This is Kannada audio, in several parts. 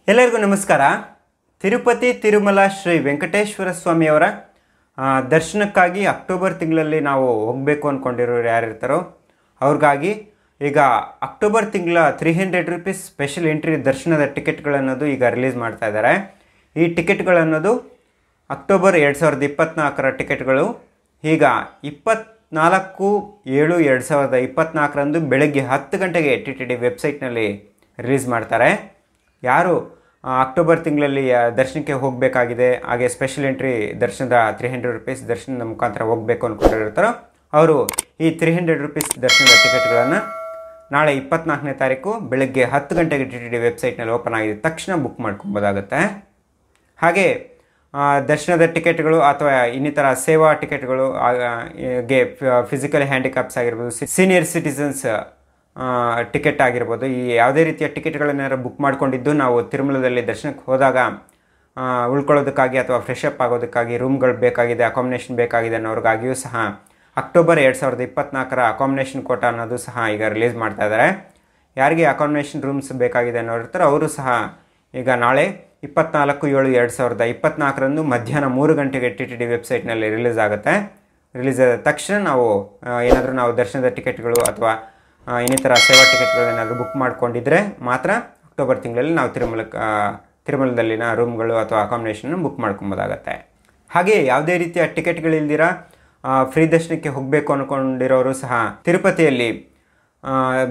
ಎಲ್ಲರಿಗೂ ನಮಸ್ಕಾರ. ತಿರುಪತಿ ತಿರುಮಲ ಶ್ರೀ ವೆಂಕಟೇಶ್ವರ ಸ್ವಾಮಿಯವರ ದರ್ಶನಕ್ಕಾಗಿ ಅಕ್ಟೋಬರ್ ತಿಂಗಳಲ್ಲಿ ನಾವು ಹೋಗಬೇಕು ಅಂದ್ಕೊಂಡಿರೋರು ಯಾರಿರ್ತಾರೋ ಅವ್ರಿಗಾಗಿ ಈಗ ಅಕ್ಟೋಬರ್ ತಿಂಗಳ 300 ರೂಪೀಸ್ ಸ್ಪೆಷಲ್ ಎಂಟ್ರಿ ದರ್ಶನದ ಟಿಕೆಟ್ಗಳನ್ನೋದು ಈಗ ರಿಲೀಸ್ ಮಾಡ್ತಾ ಇದ್ದಾರೆ. ಈ ಟಿಕೆಟ್ಗಳನ್ನೋದು ಅಕ್ಟೋಬರ್ 2024ರ ಟಿಕೆಟ್ಗಳು ಈಗ 24/7/2024ರಂದು ಬೆಳಗ್ಗೆ 10 ಗಂಟೆಗೆ TTD ವೆಬ್ಸೈಟ್ನಲ್ಲಿ ರಿಲೀಸ್ ಮಾಡ್ತಾರೆ. ಯಾರು ಅಕ್ಟೋಬರ್ ತಿಂಗಳಲ್ಲಿ ದರ್ಶನಕ್ಕೆ ಹೋಗಬೇಕಾಗಿದೆ, ಹಾಗೆ ಸ್ಪೆಷಲ್ ಎಂಟ್ರಿ ದರ್ಶನದ 300 ರೂಪೀಸ್ ದರ್ಶನದ ಮುಖಾಂತರ ಹೋಗಬೇಕು ಅಂದ್ಕೊಂಡಿರ್ತಾರೋ ಅವರು ಈ 300 ರೂಪೀಸ್ ದರ್ಶನದ ಟಿಕೆಟ್ಗಳನ್ನು ನಾಳೆ 24ನೇ ತಾರೀಕು ಬೆಳಗ್ಗೆ 10 ಗಂಟೆಗೆ TTD ವೆಬ್ಸೈಟ್ನಲ್ಲಿ ಓಪನ್ ಆಗಿದ ತಕ್ಷಣ ಬುಕ್ ಮಾಡ್ಕೊಬೋದಾಗುತ್ತೆ. ಹಾಗೆ ದರ್ಶನದ ಟಿಕೆಟ್ಗಳು ಅಥವಾ ಇನ್ನಿತರ ಸೇವಾ ಟಿಕೆಟ್ಗಳು, ಹಾಗೆ ಫಿಸಿಕಲ್ ಹ್ಯಾಂಡಿಕ್ಯಾಪ್ಸ್ ಆಗಿರ್ಬೋದು, ಸೀನಿಯರ್ ಸಿಟಿಸನ್ಸ್ ಟಿಕೆಟ್ ಆಗಿರ್ಬೋದು, ಈ ಯಾವುದೇ ರೀತಿಯ ಟಿಕೆಟ್ಗಳನ್ನೆಲ್ಲ ಬುಕ್ ಮಾಡಿಕೊಂಡಿದ್ದು ನಾವು ತಿರುಮಲದಲ್ಲಿ ದರ್ಶನಕ್ಕೆ ಹೋದಾಗ ಉಳ್ಕೊಳ್ಳೋದಕ್ಕಾಗಿ ಅಥವಾ ಫ್ರೆಶ್ ಅಪ್ ಆಗೋದಕ್ಕಾಗಿ ರೂಮ್ಗಳು ಬೇಕಾಗಿದೆ, ಅಕಾಮಿಡೇಷನ್ ಬೇಕಾಗಿದೆ ಅನ್ನೋರಿಗಾಗಿಯೂ ಸಹ ಅಕ್ಟೋಬರ್ 2024ರ ಅಕಾಮಿಡೇಷನ್ ಕೋಟಾ ಅನ್ನೋದು ಸಹ ಈಗ ರಿಲೀಸ್ ಮಾಡ್ತಾ ಇದ್ದಾರೆ. ಯಾರಿಗೆ ಅಕಾಮಿಡೇಷನ್ ರೂಮ್ಸ್ ಬೇಕಾಗಿದೆ ಅನ್ನೋರು ಇರ್ತಾರೆ ಅವರು ಸಹ ಈಗ ನಾಳೆ 24/7/2024ರಂದು ಮಧ್ಯಾಹ್ನ 3 ಗಂಟೆಗೆ TTD ವೆಬ್ಸೈಟ್ನಲ್ಲಿ ರಿಲೀಸ್ ಆಗುತ್ತೆ. ರಿಲೀಸ್ ಆದ ತಕ್ಷಣ ನಾವು ಏನಾದರೂ ನಾವು ದರ್ಶನದ ಟಿಕೆಟ್ಗಳು ಅಥವಾ ಇನ್ನಿತರ ಸೇವಾ ಟಿಕೆಟ್ಗಳೇನಾದರೂ ಬುಕ್ ಮಾಡ್ಕೊಂಡಿದ್ರೆ ಮಾತ್ರ ಅಕ್ಟೋಬರ್ ತಿಂಗಳಲ್ಲಿ ನಾವು ತಿರುಮಲದಲ್ಲಿನ ರೂಮ್ಗಳು ಅಥವಾ ಅಕಾಮಿಡೇಷನ್ ಬುಕ್ ಮಾಡ್ಕೊಬೋದಾಗತ್ತೆ. ಹಾಗೆ ಯಾವುದೇ ರೀತಿಯ ಟಿಕೆಟ್ಗಳಿಲ್ದಿರ ಫ್ರೀ ದರ್ಶನಕ್ಕೆ ಹೋಗಬೇಕು ಅಂದ್ಕೊಂಡಿರೋರು ಸಹ ತಿರುಪತಿಯಲ್ಲಿ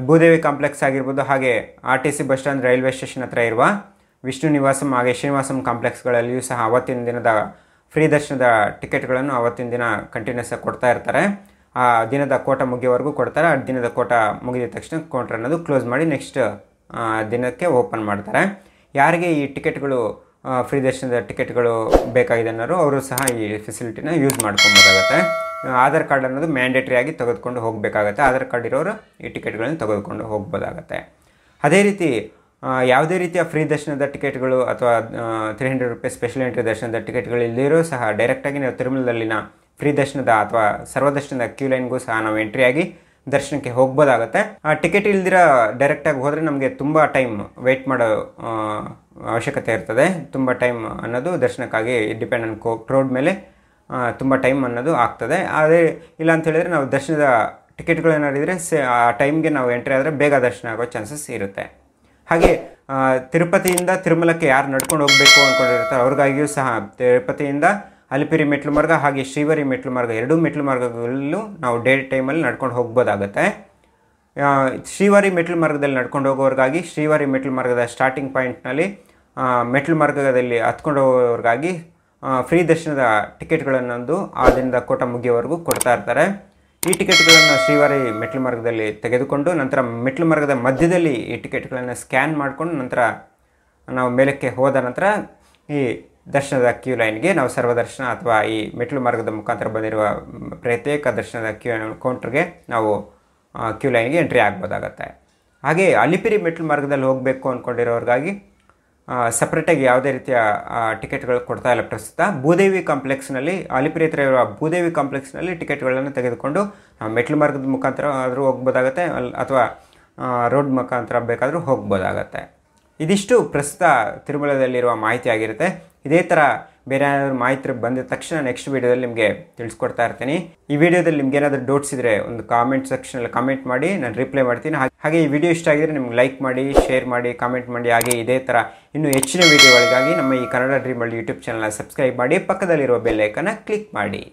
ಭೂದೇವಿ ಕಾಂಪ್ಲೆಕ್ಸ್ ಆಗಿರ್ಬೋದು, ಹಾಗೆ RTC bus stand railway station ಹತ್ರ ಇರುವ ವಿಷ್ಣು ನಿವಾಸಂ ಹಾಗೆ ಶ್ರೀನಿವಾಸಂ ಕಾಂಪ್ಲೆಕ್ಸ್ಗಳಲ್ಲಿಯೂ ಸಹ ಅವತ್ತಿನ ದಿನದ ಫ್ರೀ ದರ್ಶನದ ಟಿಕೆಟ್ಗಳನ್ನು ಅವತ್ತಿನ ದಿನ ಕಂಟಿನ್ಯೂಸ್ ಆಗಿ ಕೊಡ್ತಾ ಇರ್ತಾರೆ. ಆ ದಿನದ ಕೋಟ ಮುಗಿಯೋವರೆಗೂ ಕೊಡ್ತಾರೆ. ಆ ದಿನದ ಕೋಟ ಮುಗಿದ ತಕ್ಷಣ ಕೌಂಟರ್ ಅನ್ನೋದು ಕ್ಲೋಸ್ ಮಾಡಿ ನೆಕ್ಸ್ಟ್ ದಿನಕ್ಕೆ ಓಪನ್ ಮಾಡ್ತಾರೆ. ಯಾರಿಗೆ ಈ ಟಿಕೆಟ್ಗಳು ಫ್ರೀ ದರ್ಶನದ ಟಿಕೆಟ್ಗಳು ಬೇಕಾಗಿದೆ ಅನ್ನೋರು ಅವರು ಸಹ ಈ ಫೆಸಿಲಿಟಿನ ಯೂಸ್ ಮಾಡ್ಕೊಬೋದಾಗತ್ತೆ. ಆಧಾರ್ ಕಾರ್ಡ್ ಅನ್ನೋದು ಮ್ಯಾಂಡೇಟ್ರಿ ಆಗಿ ತೆಗೆದುಕೊಂಡು ಹೋಗಬೇಕಾಗತ್ತೆ. ಆಧಾರ್ ಕಾರ್ಡ್ ಇರೋರು ಈ ಟಿಕೆಟ್ಗಳನ್ನು ತೆಗೆದುಕೊಂಡು ಹೋಗ್ಬೋದಾಗತ್ತೆ. ಅದೇ ರೀತಿ ಯಾವುದೇ ರೀತಿಯ ಫ್ರೀ ದರ್ಶನದ ಟಿಕೆಟ್ಗಳು ಅಥವಾ 300 ರೂಪೀಸ್ ಸ್ಪೆಷಲ್ ಎಂಟ್ರಿ ದರ್ಶನದ ಟಿಕೆಟ್ಗಳು ಇಲ್ಲಿರೋ ಸಹ ಡೈರೆಕ್ಟಾಗಿ ನಾವು ತಿರುಮಲದಲ್ಲಿನ ಫ್ರೀ ದರ್ಶನದ ಅಥವಾ ಸರ್ವದರ್ಶನದ ಕ್ಯೂ ಲೈನ್ಗೂ ಸಹ ನಾವು ಎಂಟ್ರಿಯಾಗಿ ದರ್ಶನಕ್ಕೆ ಹೋಗ್ಬೋದಾಗುತ್ತೆ. ಆ ಟಿಕೆಟ್ ಇಲ್ದಿರ ಡೈರೆಕ್ಟಾಗಿ ಹೋದರೆ ನಮಗೆ ತುಂಬ ಟೈಮ್ ವೆಯ್ಟ್ ಮಾಡೋ ಅವಶ್ಯಕತೆ ಇರ್ತದೆ. ತುಂಬ ಟೈಮ್ ಅನ್ನೋದು ದರ್ಶನಕ್ಕಾಗಿ ಡಿಪೆಂಡ್ ಆನ್ ಕ್ರೌಡ್ ಮೇಲೆ ತುಂಬ ಟೈಮ್ ಅನ್ನೋದು ಆಗ್ತದೆ. ಅದೇ ಇಲ್ಲ ಅಂತ ಹೇಳಿದರೆ ನಾವು ದರ್ಶನದ ಟಿಕೆಟ್ಗಳು ಏನಾರಿದ್ರೆ ಆ ಟೈಮ್ಗೆ ನಾವು ಎಂಟ್ರಿ ಆದರೆ ಬೇಗ ದರ್ಶನ ಆಗೋ ಚಾನ್ಸಸ್ ಇರುತ್ತೆ. ಹಾಗೆ ತಿರುಪತಿಯಿಂದ ತಿರುಮಲಕ್ಕೆ ಯಾರು ನಡ್ಕೊಂಡು ಹೋಗಬೇಕು ಅಂದ್ಕೊಂಡಿರ್ತಾರೆ ಅವ್ರಿಗಾಗಿಯೂ ಸಹ ತಿರುಪತಿಯಿಂದ ಅಲಿಪಿರಿ ಮೆಟ್ಲು ಮಾರ್ಗ ಹಾಗೆ ಶ್ರೀವಾರಿ ಮೆಟ್ಲು ಮಾರ್ಗ ಎರಡೂ ಮೆಟ್ಲು ಮಾರ್ಗಗಳಲ್ಲೂ ನಾವು ಡೇ ಟೈಮಲ್ಲಿ ನಡ್ಕೊಂಡು ಹೋಗ್ಬೋದಾಗತ್ತೆ. ಶ್ರೀವಾರಿ ಮೆಟ್ಲು ಮಾರ್ಗದಲ್ಲಿ ನಡ್ಕೊಂಡು ಹೋಗೋರಿಗಾಗಿ ಶ್ರೀವಾರಿ ಮೆಟ್ಲು ಮಾರ್ಗದ ಸ್ಟಾರ್ಟಿಂಗ್ ಪಾಯಿಂಟ್ನಲ್ಲಿ ಮೆಟ್ಲು ಮಾರ್ಗದಲ್ಲಿ ಹತ್ಕೊಂಡು ಹೋಗೋರಿಗಾಗಿ ಫ್ರೀ ದರ್ಶನದ ಟಿಕೆಟ್ಗಳನ್ನೊಂದು ಆ ದಿನದ ಕೋಟ ಮುಗಿಯೋವರೆಗೂ ಕೊಡ್ತಾ ಇರ್ತಾರೆ. ಈ ಟಿಕೆಟ್ಗಳನ್ನು ಶ್ರೀವಾರಿ ಮೆಟ್ಲು ಮಾರ್ಗದಲ್ಲಿ ತೆಗೆದುಕೊಂಡು ನಂತರ ಮೆಟ್ಲು ಮಾರ್ಗದ ಮಧ್ಯದಲ್ಲಿ ಈ ಟಿಕೆಟ್ಗಳನ್ನು ಸ್ಕ್ಯಾನ್ ಮಾಡಿಕೊಂಡು ನಂತರ ನಾವು ಮೇಲಕ್ಕೆ ಹೋದ ನಂತರ ಈ ದರ್ಶನದ ಕ್ಯೂ ಲೈನ್ಗೆ ನಾವು ಸರ್ವದರ್ಶನ ಅಥವಾ ಈ ಮೆಟ್ಲು ಮಾರ್ಗದ ಮುಖಾಂತರ ಬಂದಿರುವ ಪ್ರತ್ಯೇಕ ದರ್ಶನದ ಕೌಂಟ್ರಿಗೆ ನಾವು ಕ್ಯೂ ಲೈನ್ಗೆ ಎಂಟ್ರಿ ಆಗ್ಬೋದಾಗತ್ತೆ. ಹಾಗೆ ಅಲಿಪಿರಿ ಮೆಟ್ಲು ಮಾರ್ಗದಲ್ಲಿ ಹೋಗಬೇಕು ಅಂದ್ಕೊಂಡಿರೋರಿಗಾಗಿ ಸಪ್ರೇಟಾಗಿ ಯಾವುದೇ ರೀತಿಯ ಟಿಕೆಟ್ಗಳು ಕೊಡ್ತಾ ಇಲ್ಲ ಪ್ರಸ್ತುತ. ಭೂದೇವಿ ಕಾಂಪ್ಲೆಕ್ಸ್ನಲ್ಲಿ ಅಲಿಪಿರಿ ಹತ್ರ ಇರುವ ಭೂದೇವಿ ಕಾಂಪ್ಲೆಕ್ಸ್ನಲ್ಲಿ ಟಿಕೆಟ್ಗಳನ್ನು ತೆಗೆದುಕೊಂಡು ನಾವು ಮೆಟ್ಲು ಮಾರ್ಗದ ಮುಖಾಂತರ ಆದರೂ ಹೋಗ್ಬೋದಾಗತ್ತೆ ಅಥವಾ ರೋಡ್ ಮುಖಾಂತರ ಬೇಕಾದರೂ ಹೋಗ್ಬೋದಾಗತ್ತೆ. ಇದಿಷ್ಟು ಪ್ರಸ್ತುತ ತಿರುಮಲದಲ್ಲಿರುವ ಮಾಹಿತಿ ಆಗಿರುತ್ತೆ. ಇದೇ ಥರ ಬೇರೆ ಏನಾದರೂ ಮಾಹಿತಿ ಬಂದ ತಕ್ಷಣ ನೆಕ್ಸ್ಟ್ ವೀಡಿಯೋದಲ್ಲಿ ನಿಮಗೆ ತಿಳಿಸ್ಕೊಡ್ತಾ ಇರ್ತೀನಿ. ಈ ವಿಡಿಯೋದಲ್ಲಿ ನಿಮ್ಗೆ ಏನಾದರೂ ಡೌಟ್ಸ್ ಇದ್ದರೆ ಒಂದು ಕಾಮೆಂಟ್ ಸೆಕ್ಷನಲ್ಲಿ ಕಾಮೆಂಟ್ ಮಾಡಿ, ನಾನು ರಿಪ್ಲೈ ಮಾಡ್ತೀನಿ. ಹಾಗೆ ಈ ವಿಡಿಯೋ ಇಷ್ಟ ಆಗಿದ್ರೆ ನಿಮ್ಗೆ ಲೈಕ್ ಮಾಡಿ, ಶೇರ್ ಮಾಡಿ, ಕಾಮೆಂಟ್ ಮಾಡಿ. ಹಾಗೆ ಇದೇ ಥರ ಇನ್ನೂ ಹೆಚ್ಚಿನ ವಿಡಿಯೋಗಳಿಗಾಗಿ ನಮ್ಮ ಈ ಕನ್ನಡ ಡ್ರೀಮ್ ವರ್ಲ್ಡ್ ಯೂಟ್ಯೂಬ್ ಚಾನಲ್ನ ಸಬ್ಸ್ಕ್ರೈಬ್ ಮಾಡಿ, ಪಕ್ಕದಲ್ಲಿರುವ ಬೆಲ್ ಐಕನ್ನ ಕ್ಲಿಕ್ ಮಾಡಿ.